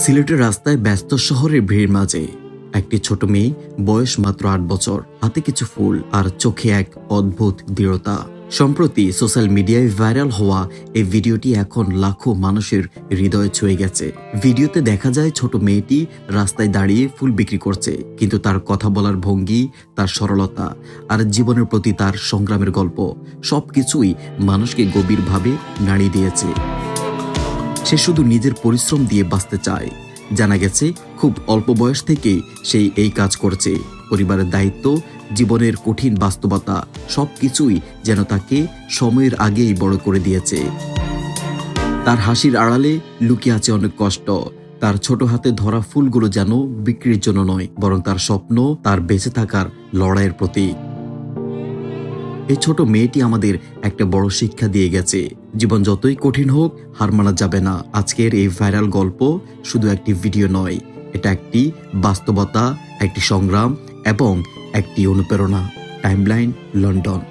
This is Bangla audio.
সিলেটের রাস্তায় ব্যস্ত শহরের ভিড়ের মাঝে একটি ছোট মেয়ে, বয়স মাত্র ৮ বছর, হাতে কিছু ফুল আর চোখে এক অদ্ভুত দৃঢ়তা। সম্প্রতি সোশ্যাল মিডিয়ায় ভাইরাল হওয়া এই ভিডিওটি এখন লাখো মানুষের হৃদয়ে ছুঁয়ে গেছে। ভিডিওতে দেখা যায় ছোট মেয়েটি রাস্তায় দাঁড়িয়ে ফুল বিক্রি করছে, কিন্তু তার কথা বলার ভঙ্গি, তার সরলতা আর জীবনের প্রতি তার সংগ্রামের গল্প সবকিছুই মানুষকে গভীরভাবে নাড়িয়ে দিয়েছে। সে শুধু নিজের পরিশ্রম দিয়ে বাঁচতে চায়। জানা গেছে খুব অল্প বয়স থেকেই সে এই কাজ করছে। পরিবারের দায়িত্ব, জীবনের কঠিন বাস্তবতা সবকিছুই যেন তাকে সময়ের আগেই বড় করে দিয়েছে। তার হাসির আড়ালে লুকিয়ে আছে অনেক কষ্ট। তার ছোট হাতে ধরা ফুলগুলো যেন বিক্রির জন্য নয়, বরং তার স্বপ্ন, তার বেঁচে থাকার লড়াইয়ের প্রতীক। এই ছোট মেয়েটি আমাদের একটা বড় শিক্ষা দিয়ে গেছে। জীবন যতই কঠিন হোক, হার মানা যাবে না। আজকের এই ভাইরাল গল্প শুধু একটি ভিডিও নয়, এটা একটি বাস্তবতা, একটি সংগ্রাম এবং একটি অনুপ্রেরণা। Timeline, London.